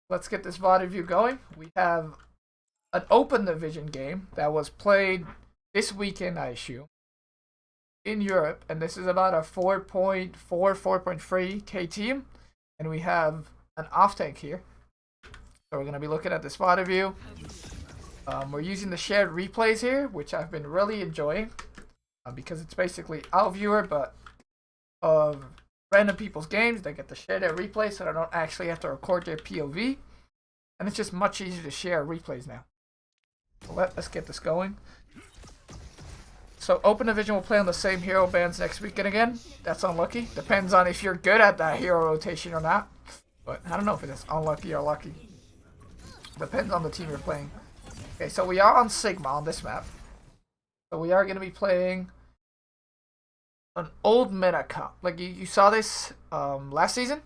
Let's get this VOD review going. We have an open division game that was played this weekend, I assume, in Europe, and this is about a 4.4, 4.3k team, and we have an Offtank here. So we're going to be looking at this VOD review. We're using the shared replays here, which I've been really enjoying, because it's basically our viewer, but of random people's games. They get to share their replays, so they don't actually have to record their POV, and it's just much easier to share replays now. So let's get this going. So Open Division will play on the same hero bands next weekend again. That's unlucky. Depends on if you're good at that hero rotation or not. But I don't know if it is unlucky or lucky. Depends on the team you're playing. Okay, so we are on Sigma on this map. So we are going to be playing an old meta comp. Like you saw this last season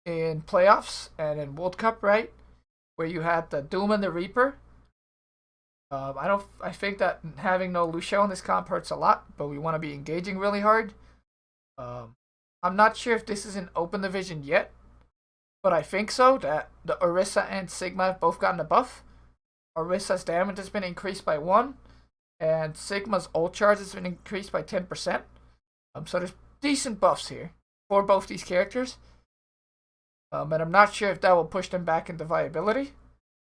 in playoffs and in World Cup, right? Where you had the Doom and the Reaper. I think that having no Lucio in this comp hurts a lot, but we want to be engaging really hard. I'm not sure if this is an open division yet, but I think so, that the Orisa and Sigma have both gotten a buff. Orisa's damage has been increased by 1, and Sigma's ult charge has been increased by 10%. So there's decent buffs here for both these characters. And I'm not sure if that will push them back into viability,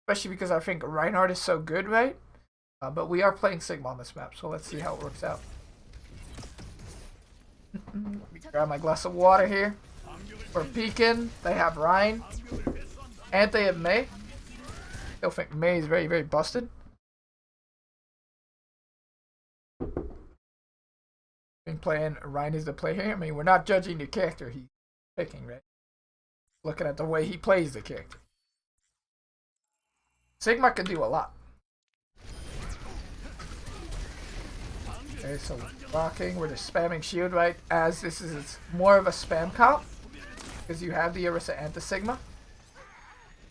especially because I think Reinhardt is so good, right? But we are playing Sigma on this map, so let's see how it works out. Grab my glass of water here. For Pekin, they have Ryan, and they have Mei. I still think Mei is very, very busted. I think playing Ryan is the play here. I mean, we're not judging the character he's picking, right? Looking at the way he plays the character. Sigma can do a lot. Okay, so blocking, we're just spamming shield, right? As this is more of a spam comp, because you have the Orisa and the Sigma.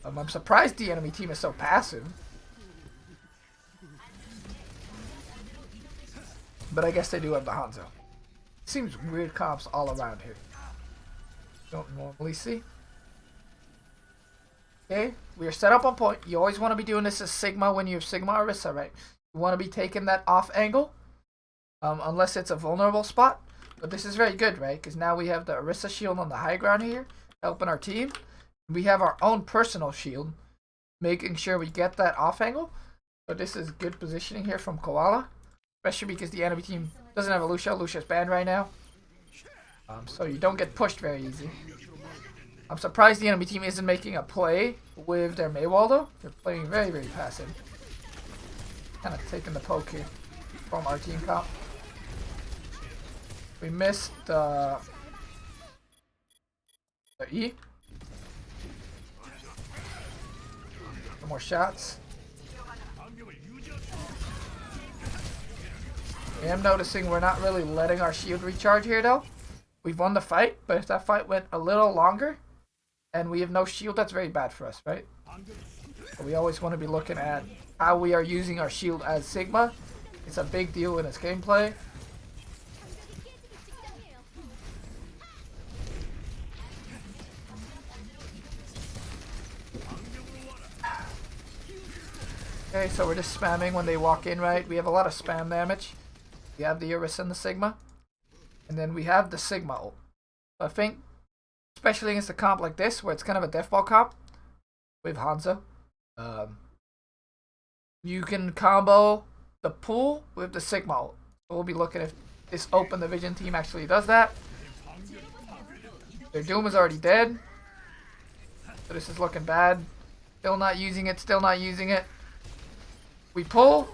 I'm surprised the enemy team is so passive. But I guess they do have the Hanzo. Seems weird comps all around here. Don't normally see. Okay, we are set up on point. You always want to be doing this as Sigma when you have Sigma Orisa, right? You want to be taking that off angle, unless it's a vulnerable spot. But this is very good, right? Because now we have the Orisa shield on the high ground here, helping our team. We have our own personal shield, making sure we get that off angle. So this is good positioning here from Koala, especially because the enemy team doesn't have a Lucio. Lucio's banned right now. So you don't get pushed very easy. I'm surprised the enemy team isn't making a play with their Maywall though. They're playing very, very passive. Kind of taking the poke here from our team comp. We missed the E. Some more shots. I am noticing we're not really letting our shield recharge here though. We've won the fight, but if that fight went a little longer and we have no shield, that's very bad for us, right? So we always want to be looking at how we are using our shield as Sigma. It's a big deal in its gameplay. Okay, so we're just spamming when they walk in, right? We have a lot of spam damage. We have the Orisa and the Sigma. And then we have the Sigma ult. So I think, especially against a comp like this, where it's kind of a death ball comp, with Hanzo, you can combo the pool with the Sigma ult. So we'll be looking if this Open Division team actually does that. Their Doom is already dead. So this is looking bad. Still not using it, still not using it. We pull,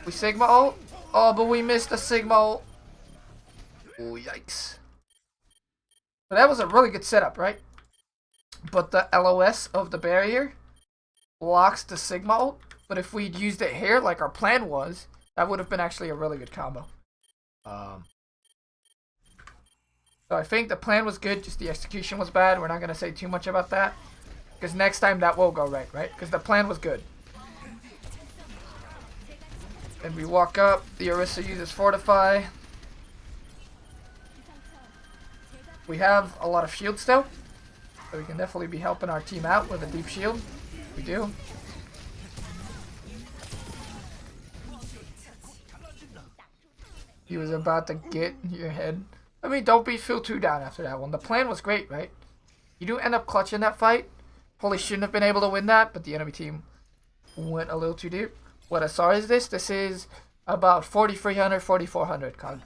we Sigma ult. Oh, but we missed the Sigma ult. Oh, yikes. So that was a really good setup, right? But the LOS of the barrier blocks the Sigma ult. But if we'd used it here, like our plan was, that would have been actually a really good combo. So I think the plan was good, just the execution was bad. We're not going to say too much about that, because next time that will go right? Because the plan was good. And we walk up, the Orisa uses Fortify. We have a lot of shield still. So we can definitely be helping our team out with a deep shield. We do. He was about to get your head. I mean, don't feel too down after that one. The plan was great, right? You do end up clutching that fight. Probably shouldn't have been able to win that, but the enemy team went a little too deep. What SR is this? This is about 4,300, 4,400 cog.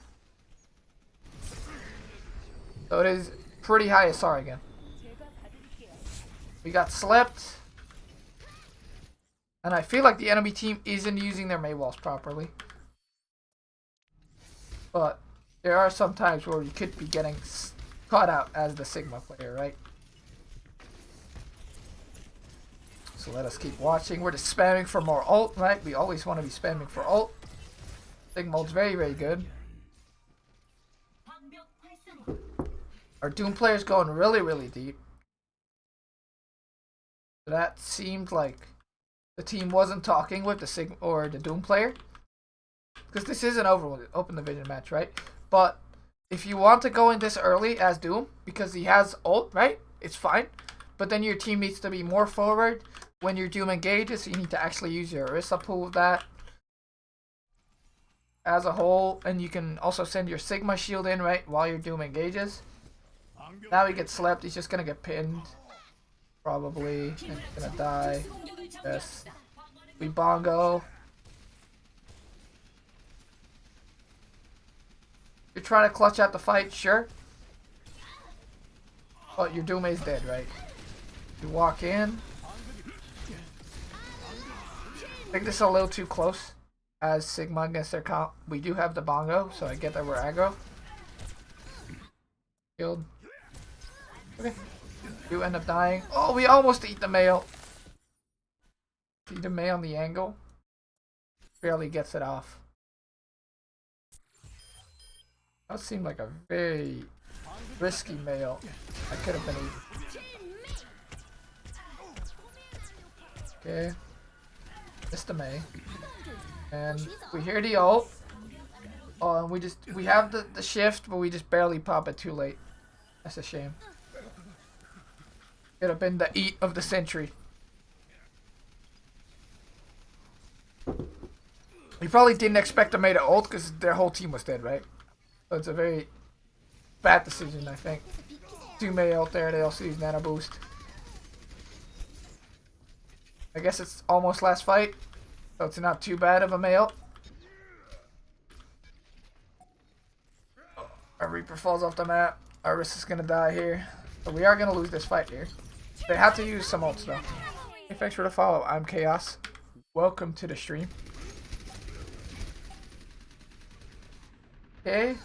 So it is pretty high SR again. We got slept. And I feel like the enemy team isn't using their Mei walls properly. But there are some times where you could be getting caught out as the Sigma player, right? So let us keep watching. We're just spamming for more ult, right? We always want to be spamming for ult. Sigma ult's very, very good. Our Doom player's going really, really deep. That seemed like the team wasn't talking with the Sigma or the Doom player. Because this is an open division match, right? But if you want to go in this early as Doom, because he has ult, right? It's fine. But then your team needs to be more forward. When your Doom engages, you need to actually use your Orisa pool with that. As a whole. And you can also send your Sigma shield in, right? While your Doom engages. Now he gets slept. He's just going to get pinned. Probably. And he's going to die. Yes. We bongo. You're trying to clutch out the fight, sure. But your Doom is dead, right? You walk in. I think this is a little too close as Sigma against their comp. We do have the bongo, so I get that we're aggro. Killed. Okay. You end up dying. Oh, we almost eat the male. Eat the male on the angle. Barely gets it off. That seemed like a very risky male. I could have been eaten. Okay. Missed the Mei. And we hear the ult. Oh, and we have the shift, but we just barely pop it too late. That's a shame. Could have been the eat of the century. We probably didn't expect the Mei to ult because their whole team was dead, right? So it's a very bad decision, I think. 2 Mei ult there, they also use nano boost. I guess it's almost last fight, so it's not too bad of a Mei ult. Our Reaper falls off the map. Our Orisa is gonna die here. But we are gonna lose this fight here. They have to use some ults though. Hey, thanks for the follow. I'm Chaos. Welcome to the stream. Okay.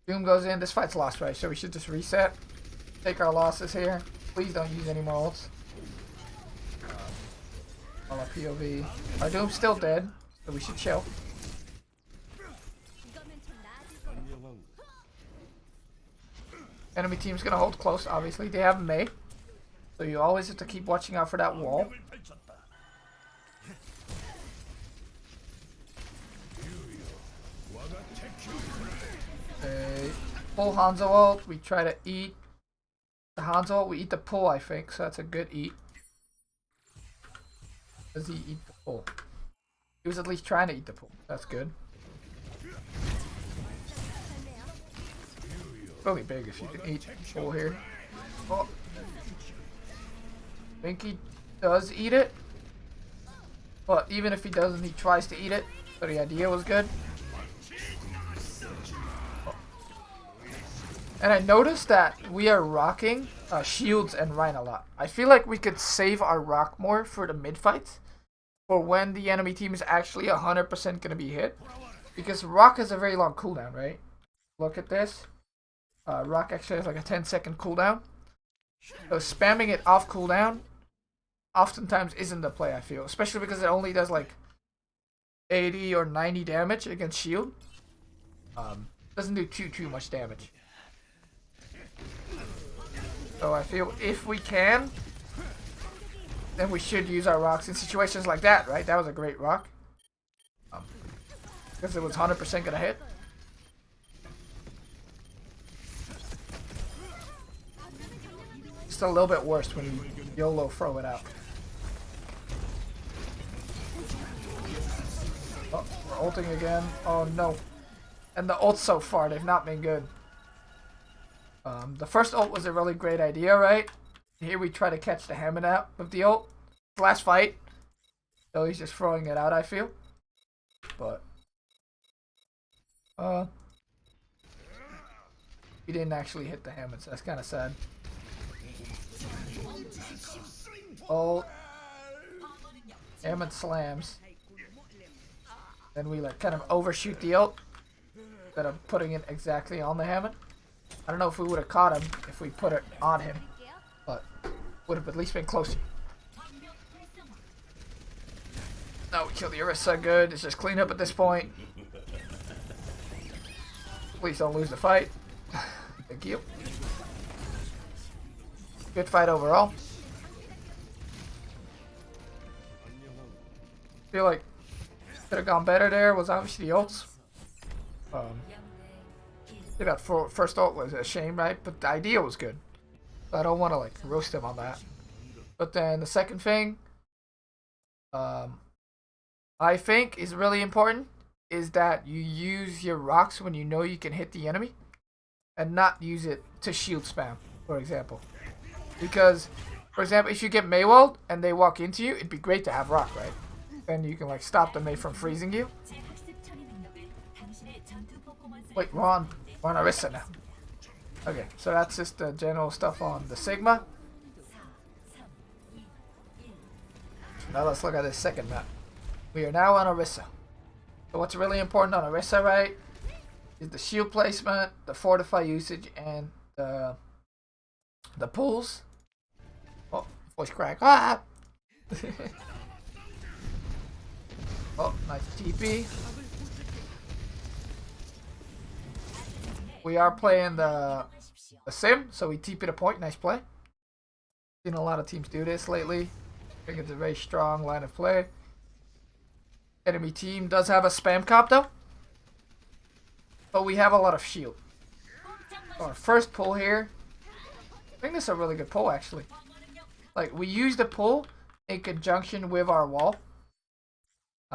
Doom goes in. This fight's lost, right? So we should just reset. Take our losses here. Please don't use any more ults. All our POV. Our Doom's still dead, so we should chill. Enemy team's gonna hold close, obviously. They have Mei. So you always have to keep watching out for that wall. Okay. Pull Hanzo ult. We try to eat the Hanzo ult. We eat the pull, I think. So that's a good eat. Does he eat the pull? He was at least trying to eat the pull. That's good. Really big if you can eat pull here. Oh. I think he does eat it. But even if he doesn't, he tries to eat it. So the idea was good. And I noticed that we are rocking shields and Rhine a lot. I feel like we could save our rock more for the mid fights. For when the enemy team is actually 100% going to be hit. Because rock has a very long cooldown, right? Look at this. Rock actually has like a 10-second cooldown. So spamming it off cooldown oftentimes isn't the play, I feel. Especially because it only does like 80 or 90 damage against shield. Doesn't do too much damage. So I feel if we can, then we should use our rocks in situations like that, right? That was a great rock. Because it was 100% gonna hit. just a little bit worse when you YOLO throw it out. Oh, we're ulting again. Oh no. And the ults so far, they've not been good. The first ult was a really great idea, right? Here we try to catch the Hammond out with the ult. Last fight. So he's just throwing it out, I feel. But he didn't actually hit the Hammond, so that's kind of sad. Ult. Hammond slams. Then we like kind of overshoot the ult instead of putting it exactly on the Hammond. I don't know if we would have caught him if we put it on him, but would have at least been closer. No, we killed the Orisa. Good. It's just clean up at this point. Please don't lose the fight. Thank you. Good fight overall. Feel like could have gone better there. Was obviously the ults. That first ult was a shame, right? But the idea was good. So I don't want to like roast him on that. But then the second thing, I think is really important is that you use your rocks when you know you can hit the enemy, and not use it to shield spam, for example. Because, for example, if you get Maywelled and they walk into you, it'd be great to have rock, right? Then you can like stop the May from freezing you. Wait, we're on Orisa now. Okay, so that's just the general stuff on the Sigma. Now let's look at this second map. We are now on Orisa. So what's really important on Orisa, right, is the shield placement, the fortify usage, and the pulls. Oh, voice crack. Ah! Oh, nice TP. We are playing the sim, so we TP to point. Nice play. Seen a lot of teams do this lately. I think it's a very strong line of play. Enemy team does have a spam comp though, but we have a lot of shield. So our first pull here, I think this is a really good pull actually. Like we use the pull in conjunction with our wall.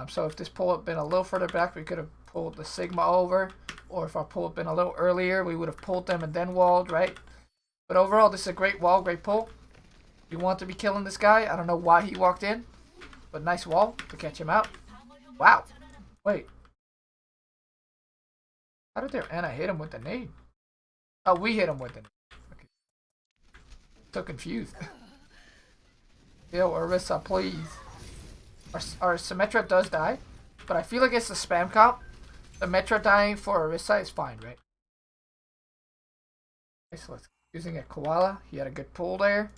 So if this pull had been a little further back, we could have pulled the Sigma over, or if our pull had been a little earlier, we would have pulled them and then walled, right? But overall, this is a great wall, great pull. We want to be killing this guy. I don't know why he walked in, but nice wall to catch him out. Wow. Wait. How did their Ana hit him with the nade? Oh, we hit him with the nade. Okay. So confused. Yo, Orisa, please. Our Symmetra does die, but I feel like it's the spam comp. The Metra dying for Orisa is fine, right? Okay, so let's using a Koala. He had a good pull there.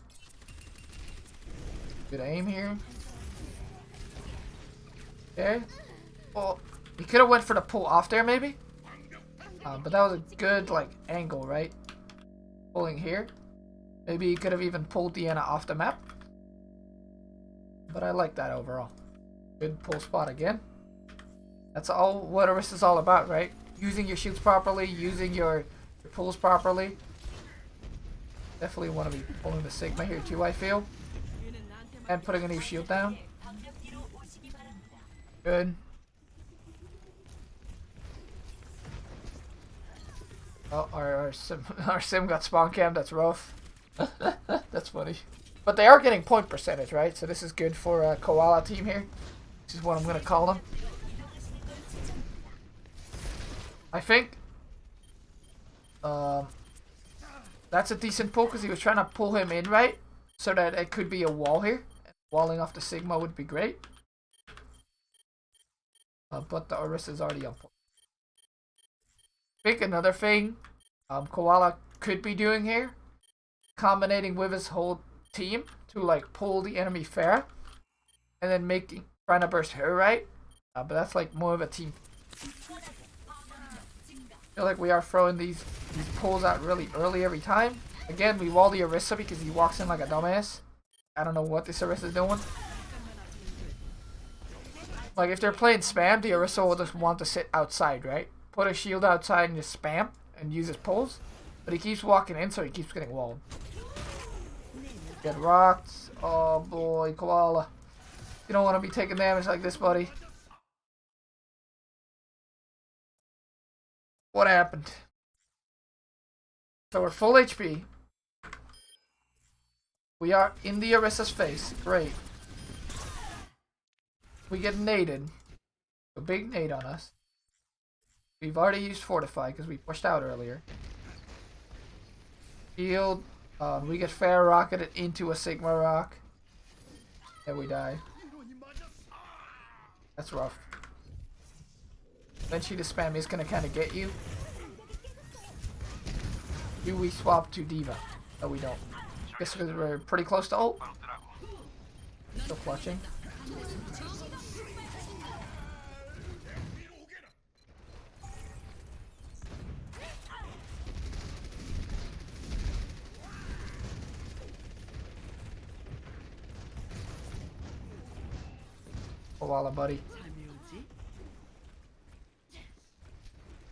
Good aim here. Okay. Well, he could have went for the pull off there maybe. But that was a good like angle, right? Pulling here. Maybe he could have even pulled d.va off the map. But I like that overall. Good pull spot again. That's all what Orisa is all about, right? Using your shields properly, using your pulls properly. Definitely want to be pulling the Sigma here too, I feel. And putting a new shield down. Good. Oh, our sim got spawn cam. That's rough. That's funny. But they are getting point percentage, right? So this is good for a Koala team here. This is what I'm going to call them. I think that's a decent pull because he was trying to pull him in, right? So that it could be a wall here. Walling off the Sigma would be great. But the Orisa is already on point. I think another thing Koala could be doing here, combinating with his whole team to like pull the enemy Pharah and then trying to burst her, right? But that's like more of a team. I feel like we are throwing these pulls out really early every time. Again, we wall the Orisa because he walks in like a dumbass. I don't know what this Orisa is doing. Like if they're playing spam, the Orisa will just want to sit outside, right? Put a shield outside and just spam and use his pulls. But he keeps walking in, so he keeps getting walled. Get rocked. Oh boy, Koala. You don't want to be taking damage like this, buddy. What happened? So we're full HP. We are in the Orisa's face. Great. We get naded. A big nade on us. We've already used Fortify because we pushed out earlier. Shield. We get fair rocketed into a Sigma rock. And we die. That's rough. Eventually the spam is going to kind of get you. Do we swap to d.va? No, we don't. Guess because we're pretty close to ult. Still clutching. Koala, buddy.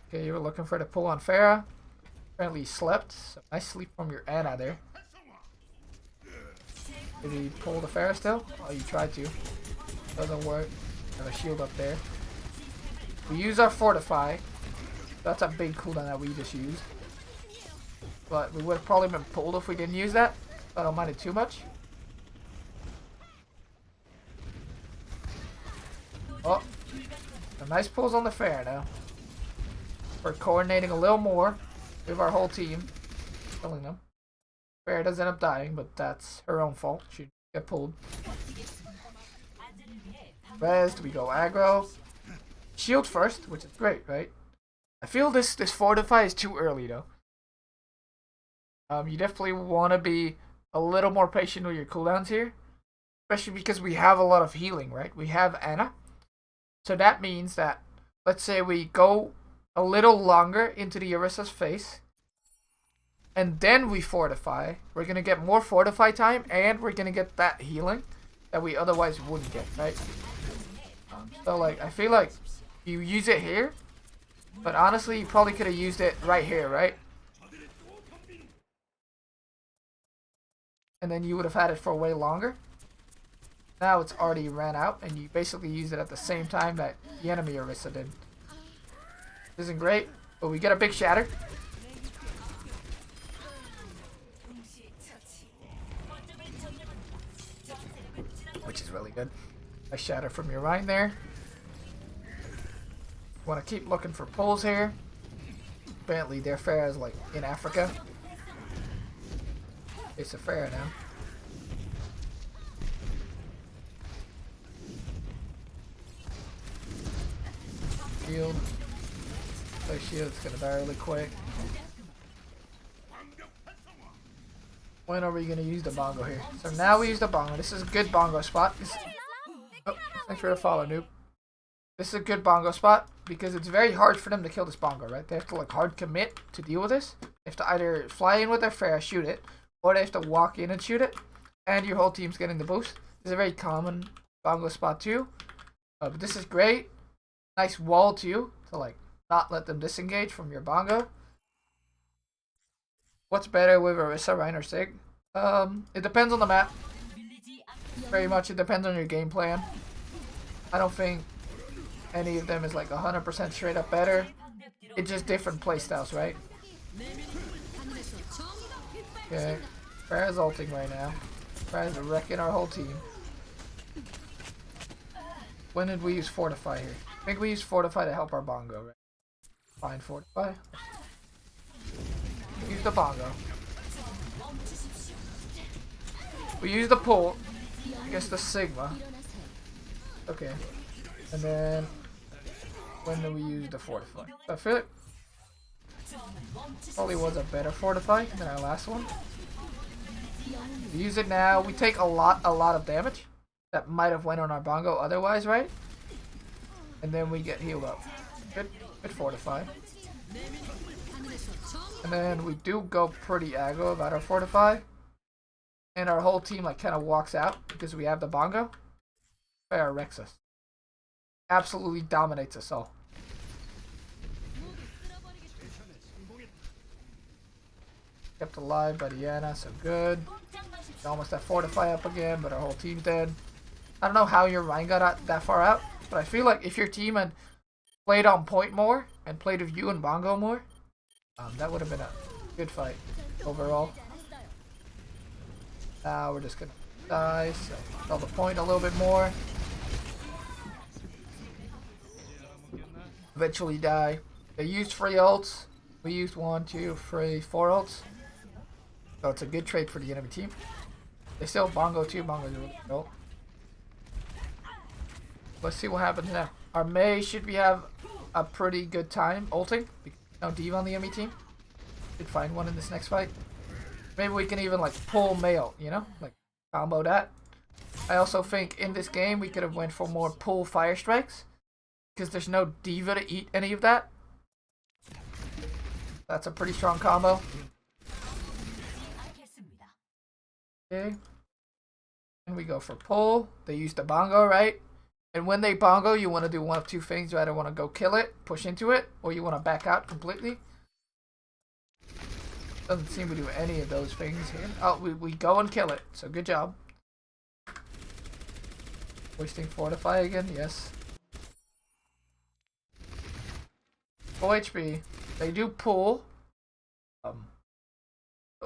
Okay, you were looking for the pull on Pharah. Apparently you slept. So nice sleep from your Ana there. Did he pull the Pharah still? Oh, you tried to. Doesn't work. Have a shield up there. We use our Fortify. That's a big cooldown that we just used. But we would have probably been pulled if we didn't use that. I don't mind it too much. Oh, some nice pulls on the Pharah now. We're coordinating a little more with our whole team, killing them. Pharah does end up dying, but that's her own fault. She get pulled. Rest, we go aggro. Shield first, which is great, right? I feel this Fortify is too early though. You definitely want to be a little more patient with your cooldowns here, especially because we have a lot of healing, right? We have Ana. So that means that, let's say we go a little longer into the Orisa's face, and then we Fortify. We're going to get more Fortify time, and we're going to get that healing that we otherwise wouldn't get, right? So, like, I feel like you use it here, but honestly, you probably could have used it right here, right? And then you would have had it for way longer. Now it's already ran out, and you basically used it at the same time that the enemy Orisa did. Isn't great, but we get a big shatter. Which is really good. A shatter from your Rhine there. Want to keep looking for pulls here. Apparently their Pharah is like in Africa. It's a Pharah now. Shield. Play shield, it's gonna die really quick. When are we gonna use the bongo here? So now we use the bongo. This is a good bongo spot. Oh, thanks for the follow, noob. This is a good bongo spot because it's very hard for them to kill this bongo, right? They have to like hard commit to deal with this. They have to either fly in with their Pharah, shoot it, or they have to walk in and shoot it, and your whole team's getting the boost. This is a very common bongo spot too. But this is great. Nice wall too, to like not let them disengage from your bongo. What's better with Orisa, Rhine, or Sig? It depends on the map. Very much it depends on your game plan. I don't think any of them is like 100% straight up better. It's just different playstyles, right? Okay, Pharah's ulting right now. Pharah's wrecking our whole team. When did we use Fortify here? I think we used Fortify to help our bongo, right? Fine, Fortify. Use the bongo. We use the pull against the Sigma. Okay. And then when do we use the Fortify? So I feel like probably was a better Fortify than our last one. We use it now. We take a lot of damage that might have went on our bongo otherwise, right? And then we get healed up. Good Fortify. And then we do go pretty aggro about our Fortify. And our whole team like kind of walks out because we have the bongo. Pharah wrecks us. Absolutely dominates us all. Kept alive by Diana, so good. Almost that fortify up again, but our whole team's dead. I don't know how your Rhine got that far out, but I feel like if your team had played on point more and played with you and Bongo more, that would have been a good fight overall. Now we're just gonna die, so sell the point a little bit more. Eventually die. They used 3 ults. We used 1, 2, 3, 4 ults. So it's a good trade for the enemy team. They still have Bongo too. Bongo's a really good ult. Let's see what happens now. Our Mei should have a pretty good time ulting. Because no d.va on the enemy team. Should find one in this next fight. Maybe we can even like pull Mei out, you know? Like combo that. I also think in this game we could have went for more pull fire strikes. Because there's no d.va to eat any of that. That's a pretty strong combo. Okay. And we go for pull. They use the Bongo, right? And when they Bongo, you want to do one of 2 things. You either want to go kill it, push into it, or you want to back out completely. Doesn't seem to do any of those things here. Oh, we go and kill it. So good job. Wasting fortify again, yes. Full HP. They do pull.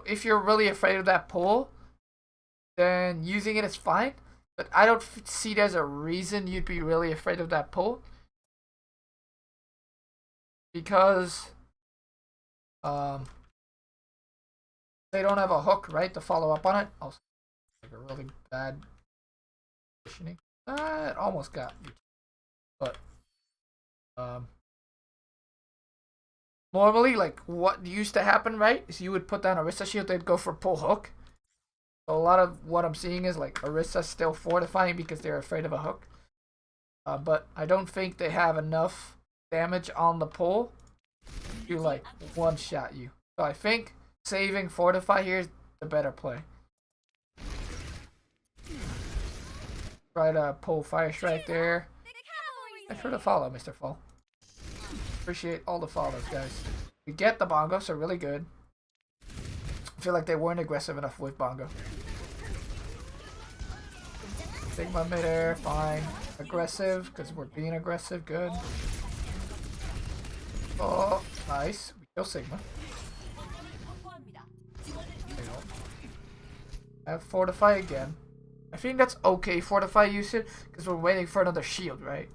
If you're really afraid of that pull, then using it is fine. But I don't see there's a reason you'd be really afraid of that pull. Because they don't have a hook, right, to follow up on it. Also, like a really bad positioning. It almost got me. But normally, like what used to happen, right, is you would put down Orisa shield, they'd go for pull hook. So a lot of what I'm seeing is like Orisa's still fortifying because they're afraid of a hook. But I don't think they have enough damage on the pull to like one-shot you. So I think saving fortify here is the better play. Try to pull fire strike there. Thanks for the follow, Mr. Fall. Appreciate all the follows, guys. We get the Bongo, so really good. I feel like they weren't aggressive enough with Bongo. Sigma mid-air, fine. Aggressive, because we're being aggressive, good. Oh, nice. We kill Sigma. I have fortify again. I think that's okay fortify usage, because we're waiting for another shield, right?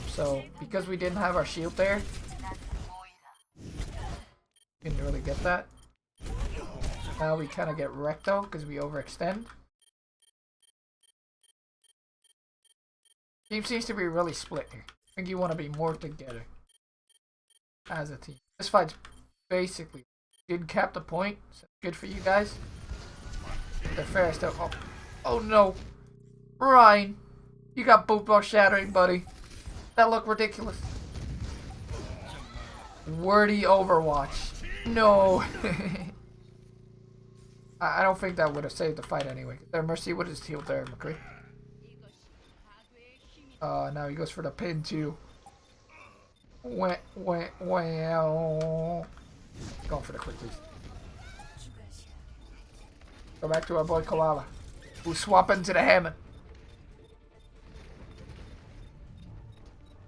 So, because we didn't have our shield there, didn't really get that. Now we kind of get wrecked though, because we overextend. Team seems to be really split here. I think you want to be more together as a team. This fight's basically did cap the point, so good for you guys. The fair still. Oh no, Ryan, you got boot bar shattering, buddy. That looked ridiculous. Wordy Overwatch. No. I don't think that would have saved the fight anyway. Their Mercy would have healed there, McCree. Now he goes for the pin too. Well. Going for the quickies. Go back to our boy Koala, who's swapping to the Hammond.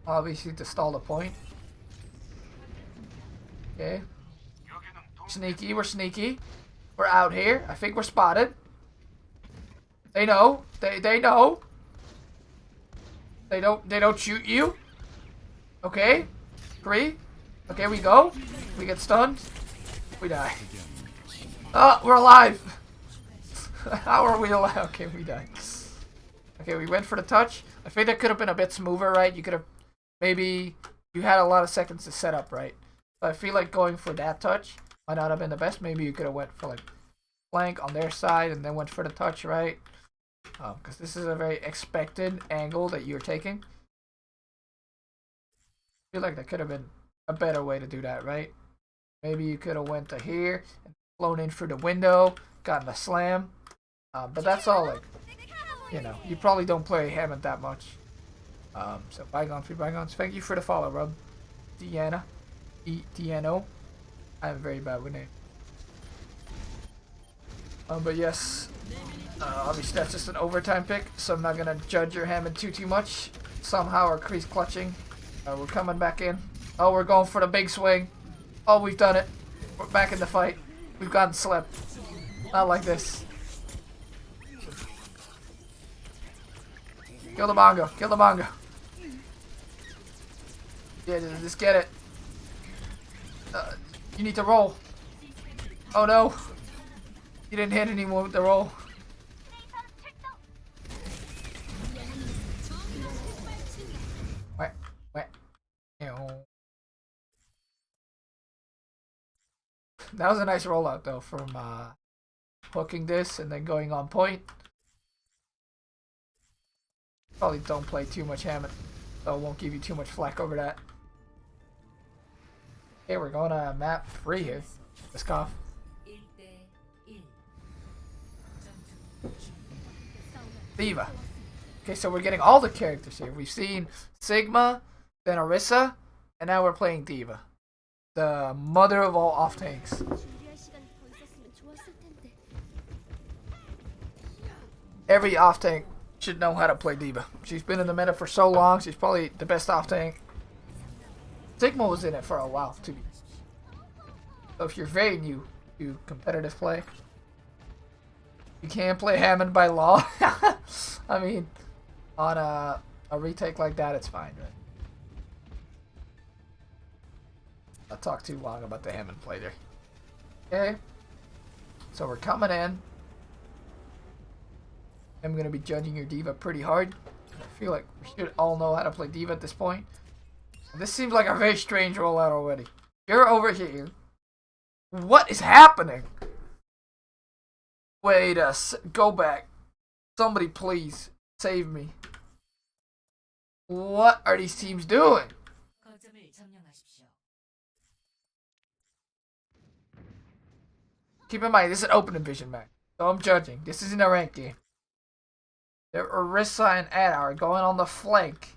Obviously to stall the point. Okay. Sneaky, we're sneaky. We're out here. I think we're spotted. They know. They know. They don't shoot you. Okay. 3. Okay, we go. We get stunned. We die. Oh, we're alive. How are we alive? Okay, we died. Okay, we went for the touch. I think that could have been a bit smoother, right? You could have maybe you had a lot of seconds to set up, right? But I feel like going for that touch might not have been the best. Maybe you could have went for like flank on their side and then went for the touch, right? Because this is a very expected angle that you're taking. I feel like that could have been a better way to do that, right? Maybe you could have went to here and flown in through the window, gotten a slam. But that's all like, you know, you probably don't play Hammond that much. So bygones be bygones. Thank you for the follow, Rob. Deanna. Deano. I am very bad with name. But yes, Obviously that's just an overtime pick, so I'm not gonna judge your Hammond too much. Somehow our crease clutching. We're coming back in. Oh, we're going for the big swing. Oh, we've done it. We're back in the fight. We've gotten slept. Not like this. Kill the Mongo. Kill the Mongo. Yeah, just get it. You need to roll. Oh no. You didn't hit anyone with the roll. Wait. That was a nice rollout though from hooking this and then going on point. Probably don't play too much Hammond, so it won't give you too much flack over that. Okay, we're going to map 3 here. Let's go. d.va. Okay, so we're getting all the characters here. We've seen Sigma, then Orisa, and now we're playing d.va. The mother of all off-tanks. Every off-tank should know how to play d.va. She's been in the meta for so long, she's probably the best off-tank. Sigma was in it for a while, too. So if you're very new to competitive play, you can't play Hammond by law. I mean, on a retake like that, it's fine, right? I'll talk too long about the Hammond play there. Okay, so we're coming in. I'm going to be judging your d.va pretty hard. I feel like we should all know how to play d.va at this point. This seems like a very strange rollout already. You're over here. What is happening? Wait go back. Somebody please save me. What are these teams doing? Keep in mind, this is an open division match, so I'm judging. This isn't a ranked game. Orisa and Ana are going on the flank.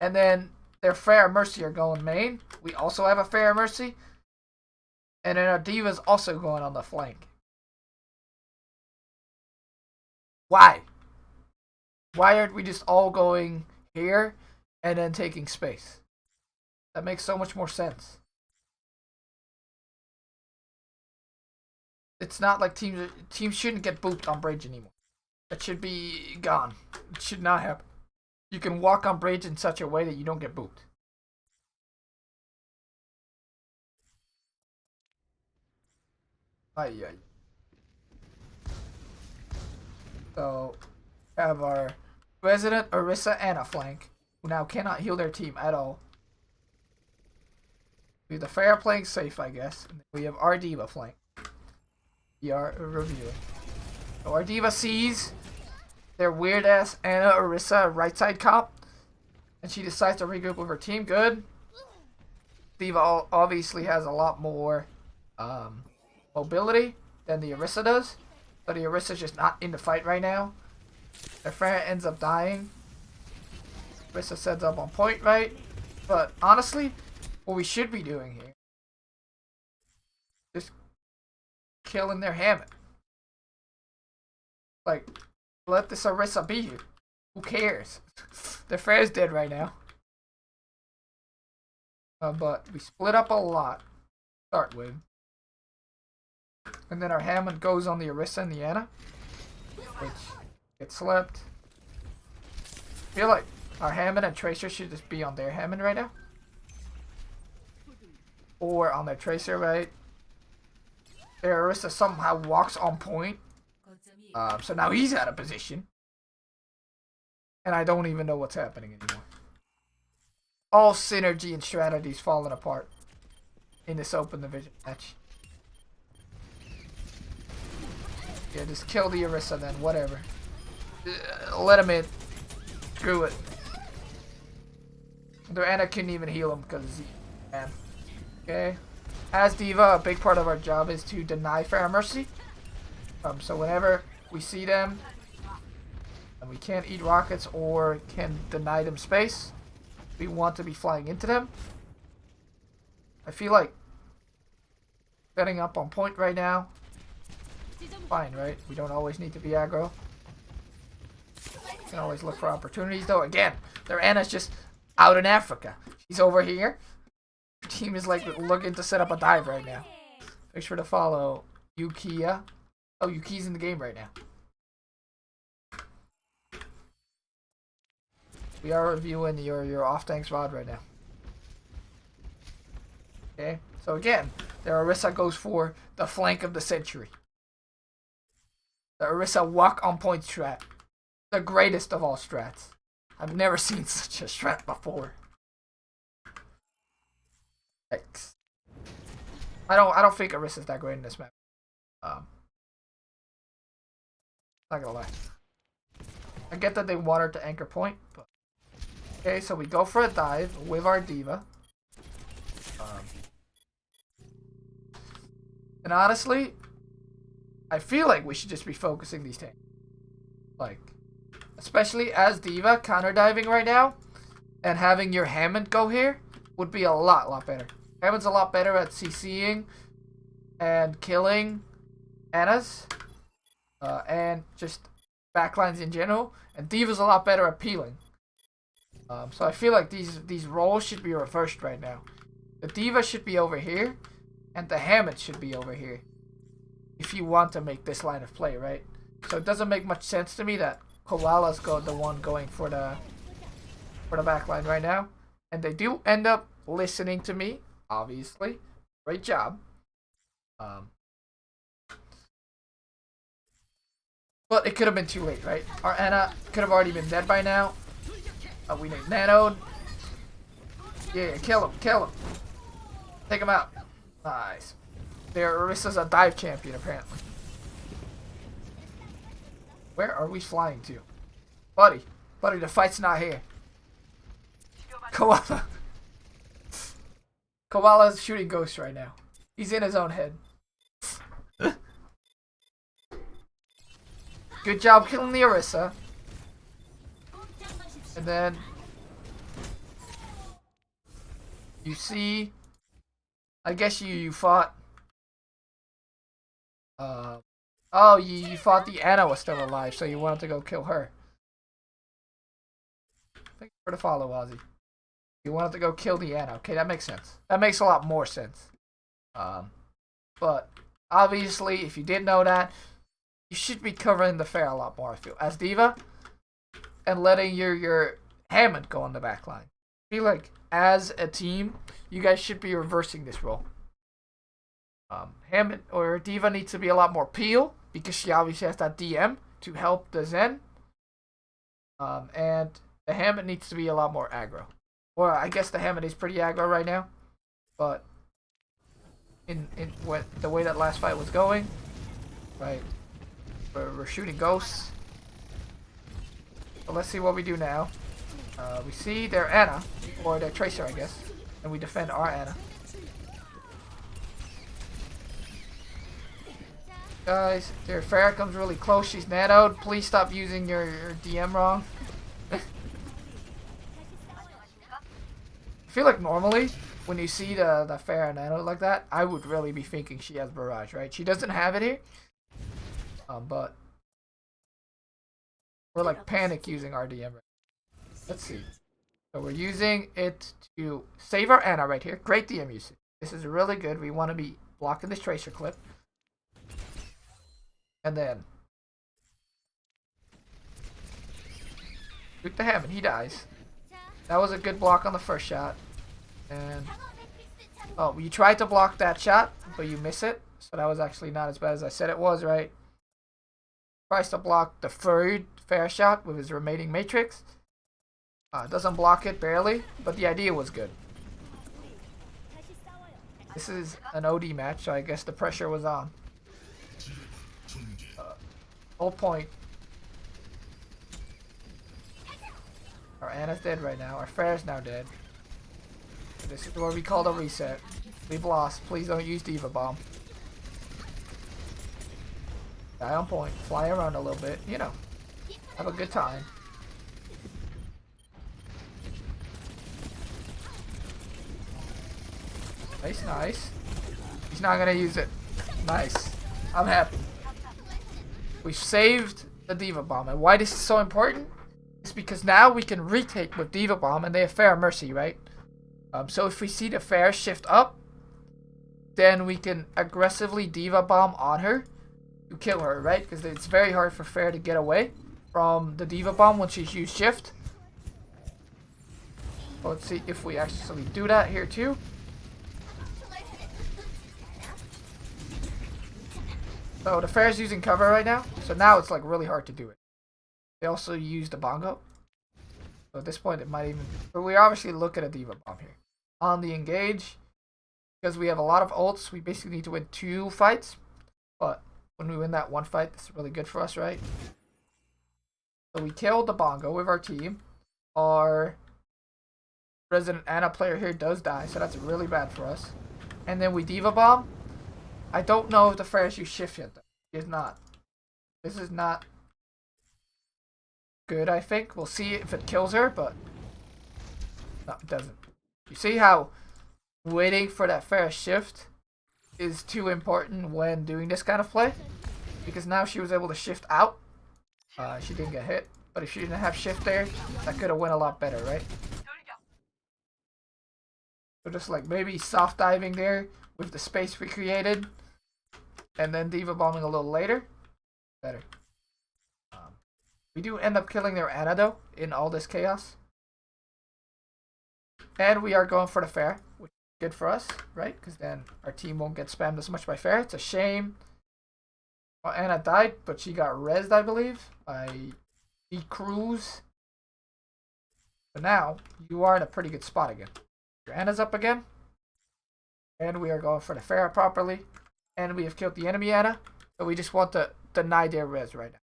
And then their Fair Mercy are going main. We also have a Fair Mercy. And then our d.va's also going on the flank. Why? Why aren't we just all going here and then taking space? That makes so much more sense. It's not like teams shouldn't get booped on bridge anymore. That should be gone. It should not happen. You can walk on bridge in such a way that you don't get booped. Ay. So, have our resident Orisa and a flank, who now cannot heal their team at all. We have the Fair playing safe, I guess. And we have our d.va flank. We are reviewing. So our d.va sees their weird ass Ana Orisa right side comp, and she decides to regroup with her team. Good. d.va obviously has a lot more mobility than the Orisa does, but the Orisa's just not in the fight right now. Their friend ends up dying. Orisa sets up on point, right? But honestly, what we should be doing here, just killing their Hammond. Like, let this Orisa be here. Who cares? Their friend's dead right now. But we split up a lot to start with. And then our Hammond goes on the Orisa and the Ana, which gets slept. I feel like our Hammond and Tracer should just be on their Hammond right now. Or on their Tracer, right? Their Orisa somehow walks on point. So now he's out of position. And I don't even know what's happening anymore. All synergy and strategies falling apart in this open division match. Yeah, just kill the Orisa then, whatever. Let him in. Screw it. Their Ana couldn't even heal him because he man. Okay. As d.va, a big part of our job is to deny Fair Mercy. So whenever we see them and we can't eat rockets or can deny them space, we want to be flying into them. I feel like setting up on point right now fine, right? We don't always need to be aggro. We can always look for opportunities, though. Again, their Ana's just out in Africa. She's over here. Your team is like looking to set up a dive right now. Make sure to follow Yukiya. Oh, Yuki's in the game right now. We are reviewing your Offtank's rod right now. Okay, so again, the Orisa goes for the flank of the century. The Orisa walk on point strat. The greatest of all strats. I've never seen such a strat before. X. I don't think Orisa's that great in this map. Not gonna lie. I get that they want her to anchor point, but okay, so we go for a dive with our D.va. And honestly, I feel like we should just be focusing these tanks. Like, especially as D.va counter diving right now, and having your Hammond go here would be a lot better. Hammond's a lot better at CCing and killing Anas, and just backlines in general. And D.va's a lot better at peeling. So I feel like these roles should be reversed right now. The D.va should be over here, and the Hammond should be over here. If you want to make this line of play, right? So it doesn't make much sense to me that Koala's the one going for the backline right now. And they do end up listening to me, obviously. Great job. But it could have been too late, right? Our Ana could have already been dead by now. We need nanoed. Yeah, kill him, kill him. Take him out. Nice. There, Orisa's a dive champion, apparently. Where are we flying to? Buddy, the fight's not here. Koala. Koala's shooting ghosts right now. He's in his own head. Good job killing the Orisa. And then you see, I guess you fought. Oh, you thought the Ana was still alive, so you wanted to go kill her. Thanks for the follow, Ozzy. You wanted to go kill the Ana. Okay, that makes sense. That makes a lot more sense. But obviously, if you didn't know that, you should be covering the fair a lot more, I feel, as D.va, and letting your Hammond go on the back line. I feel like, as a team, you guys should be reversing this role. Hammond or D.va needs to be a lot more peel, because she obviously has that DM to help the Zen. And the Hammond needs to be a lot more aggro. Or I guess the Hammond is pretty aggro right now, but in the way that last fight was going, right? We're shooting ghosts. So let's see what we do now. We see their Ana, or their Tracer, I guess, and we defend our Ana. Guys, their Farrah comes really close. She's nanoed. Please stop using your DM wrong. I feel like normally, when you see the Farrah nanoed like that, I would really be thinking she has Barrage, right? She doesn't have it here. But we're like panic using our DM. Let's see. So we're using it to save our Ana right here. Great DM usage. This is really good. We want to be blocking this Tracer clip. And then shoot the Hammond. He dies. That was a good block on the first shot. And oh, you tried to block that shot, but you miss it. So that was actually not as bad as I said it was, right? Tries to block the third fair shot with his remaining matrix. Doesn't block it barely, but the idea was good. This is an OD match, so I guess the pressure was on. Whole point. Our Ana's dead right now. Our Fair's now dead. This is what we call the reset. We've lost. Please don't use D.va Bomb. Die on point. Fly around a little bit. You know. Have a good time. Nice, nice. He's not gonna use it. Nice. I'm happy. We've saved the D.Va Bomb. And why this is so important is because now we can retake with D.Va Bomb and they have Fair Mercy, right? So if we see the Fair shift up, then we can aggressively D.Va Bomb on her to kill her, right? Because it's very hard for Fair to get away from the D.Va Bomb when she's used shift. So let's see if we actually do that here too. So the Fair's using cover right now, so now it's like really hard to do it. They also use the bongo. So at this point it might even... But we obviously look at a D.Va Bomb here. On the engage, because we have a lot of ults, we basically need to win 2 fights. But when we win that 1 fight, that's really good for us, right? So we killed the bongo with our team. Our Resident Ana player here does die, so that's really bad for us. And then we D.Va Bomb. I don't know if the Fair's use shift yet, though. He is not. This is not good, I think. We'll see if it kills her, but no, it doesn't. You see how waiting for that Fair shift is too important when doing this kind of play? Because now she was able to shift out. She didn't get hit, but if she didn't have shift there, that could have went a lot better, right? So just like maybe soft diving there with the space we created, and then D.Va bombing a little later, better. We do end up killing their Ana though in all this chaos, and we are going for the Fair, which is good for us, right? Because then our team won't get spammed as much by Fair. It's a shame. Well, Ana died, but she got rezzed, I believe, by D.Cruz. But now you are in a pretty good spot again. Your Ana's up again. And we are going for the Fair properly. And we have killed the enemy Ana. So we just want to deny their res right now.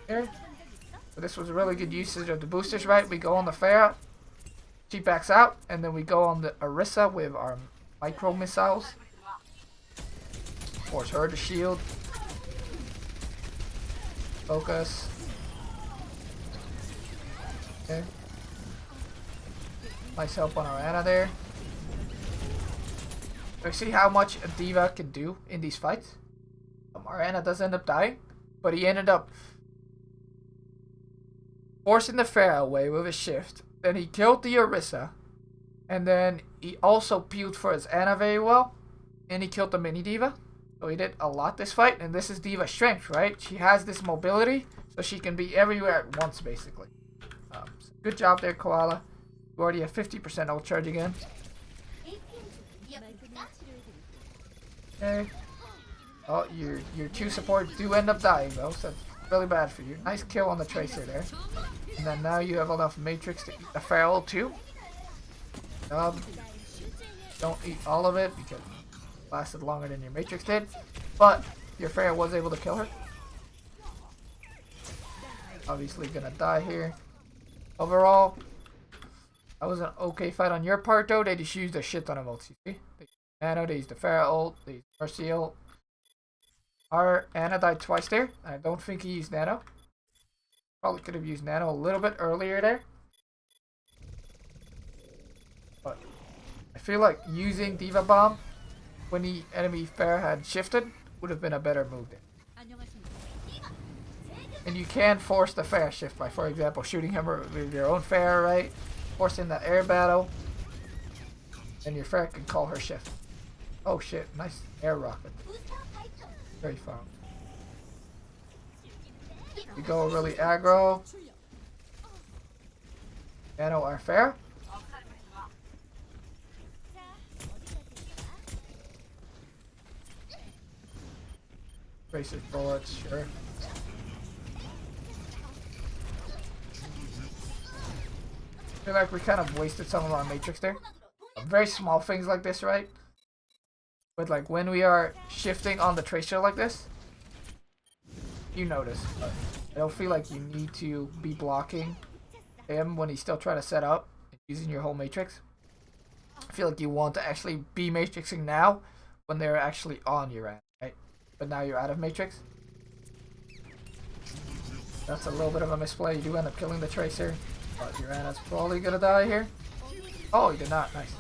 Here. So this was a really good usage of the boosters, right? We go on the Fair. She backs out. And then we go on the Orisa with our micro missiles. Force her to shield. Focus. Okay. Nice help on our Ana there. So see how much a D.Va can do in these fights. Our Ana does end up dying, but he ended up forcing the Fair away with a shift. Then he killed the Orisa, and then he also peeled for his Ana very well, and he killed the mini D.Va. So he did a lot this fight, and this is D.Va's strength, right? She has this mobility, so she can be everywhere at once, basically. So good job there, Koala. You already have 50% ult charge again. Okay. Oh, your 2 supports do end up dying, though, so that's really bad for you. Nice kill on the Tracer there. And then now you have enough Matrix to eat the Fair ult, too. Don't eat all of it, because lasted longer than your Matrix did, but your Fair was able to kill her. Obviously gonna die here. Overall, that was an okay fight on your part though. They just used a shit ton of ults, you see? They used Nano, they used the Fair ult, they used Mercy ult. Our Ana died twice there. I don't think he used Nano. Probably could have used Nano a little bit earlier there. But I feel like using D.Va Bomb when the enemy Fair had shifted would have been a better move there. And you can force the Fair shift by, for example, shooting him with your own Fair, right? Forcing that air battle. And your Fair can call her shift. Oh shit, nice air rocket. Very fun. You go really aggro. Nano our Fair. Racist bullets, sure. I feel like we kind of wasted some of our Matrix there. Very small things like this, right? But like when we are shifting on the Tracer like this, you notice. But I don't feel like you need to be blocking him when he's still trying to set up and using your whole Matrix. I feel like you want to actually be Matrixing now when they're actually on your end, right? But now you're out of Matrix. That's a little bit of a misplay. You do end up killing the Tracer. But your Ana's probably gonna die here. Oh, he did not. Nice.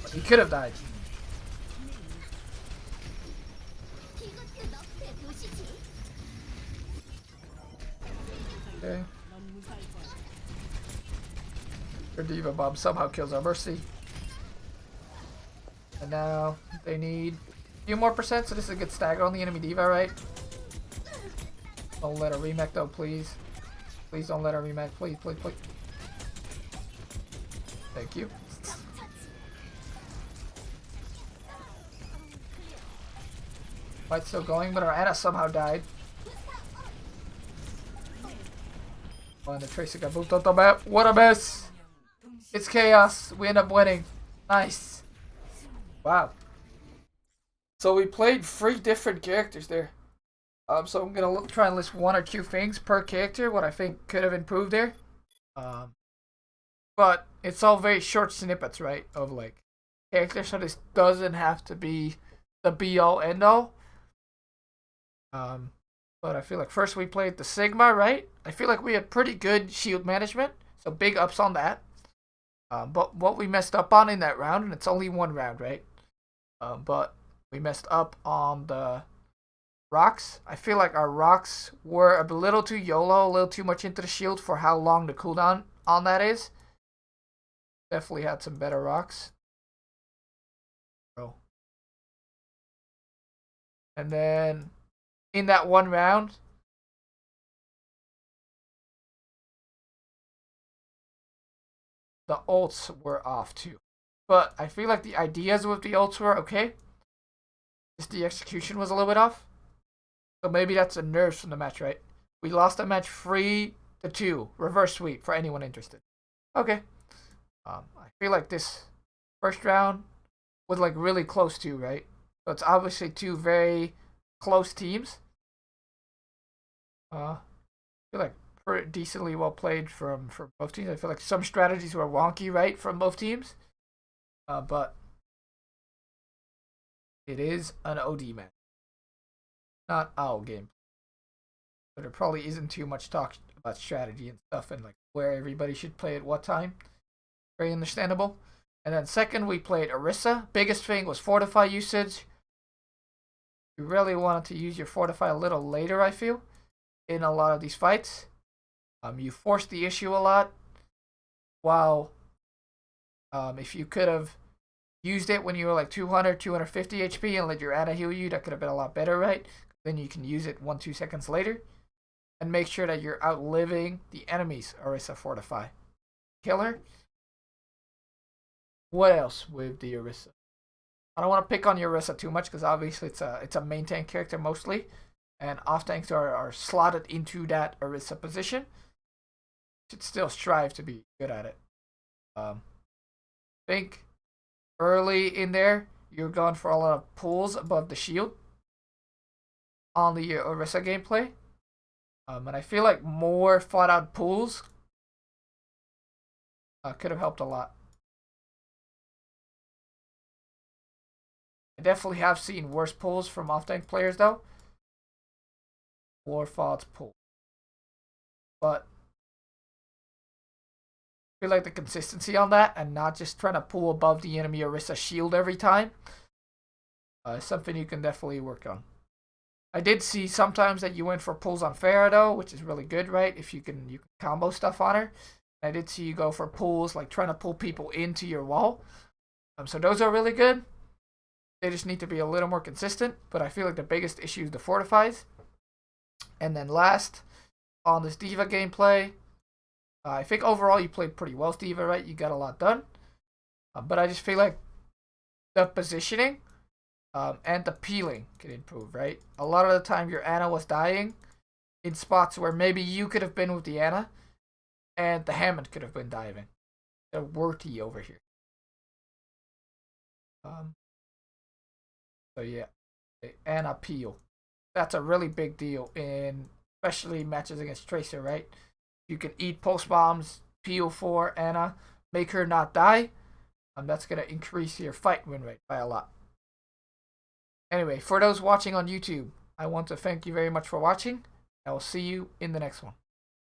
But he could have died. Okay. Their D.va bomb somehow kills our Mercy. And now they need a few more percent, so this is a good stagger on the enemy D.va, right? Don't let her remake though, please. Please don't let her remake, please, please, please. Thank you. Fight's still going, but our Ana somehow died. Oh, and the Tracer got moved on the map. What a mess! It's chaos. We end up winning. Nice. Wow. So we played 3 different characters there. So I'm gonna try and list 1 or 2 things per character, what I think could have improved there. But it's all very short snippets, right? Of like characters, so this doesn't have to be the be-all end-all. But I feel like first we played the Sigma, right? I feel like we had pretty good shield management, so big ups on that. But what we messed up on in that round, and it's only 1 round, right? But we messed up on the rocks. I feel like our rocks were a little too YOLO, a little too much into the shield for how long the cooldown on that is. Definitely had some better rocks. And then in that 1 round, the ults were off too. But I feel like the ideas with the ults were okay. Just the execution was a little bit off. So maybe that's a nerves from the match, right? We lost the match 3-2. Reverse sweep for anyone interested. Okay. I feel like this first round was like really close to, right? So it's obviously 2 very close teams. I feel like pretty decently well played from both teams. I feel like some strategies were wonky, right, from both teams. But it is an OD match, not OWL game. So there probably isn't too much talk about strategy and stuff and like where everybody should play at what time. Very understandable. And then second, we played Orisa. Biggest thing was Fortify usage. You really wanted to use your Fortify a little later, I feel, in a lot of these fights. You forced the issue a lot. While if you could have used it when you were like 200, 250 HP and let your Ana heal you, that could have been a lot better, right? Then you can use it 1-2 seconds later. And make sure that you're outliving the enemy's Orisa Fortify. Killer. What else with the Orisa? I don't want to pick on your Orisa too much because obviously it's a main tank character mostly. And Offtanks are slotted into that Orisa position. Should still strive to be good at it. Think early in there, you're going for a lot of pulls above the shield on the Orisa gameplay. And I feel like more flat out pulls could have helped a lot. I definitely have seen worse pulls from Offtank players though. War thoughts pull. But I feel like the consistency on that and not just trying to pull above the enemy Orisa shield every time is something you can definitely work on. I did see sometimes that you went for pulls on Pharah though, which is really good, right? If you can combo stuff on her. I did see you go for pulls, like trying to pull people into your wall. So those are really good. They just need to be a little more consistent. But I feel like the biggest issue is the fortifies. And then last, on this D.va gameplay, I think overall you played pretty well, D.va, right? You got a lot done. But I just feel like the positioning and the peeling could improve, right? A lot of the time your Ana was dying in spots where maybe you could have been with the Ana and the Hammond could have been diving. They're worty over here. So yeah, the Ana peel. That's a really big deal in especially matches against Tracer, right? You can eat pulse bombs, peel for Ana, make her not die. That's going to increase your fight win rate by a lot. Anyway, for those watching on YouTube, I want to thank you very much for watching. I will see you in the next one.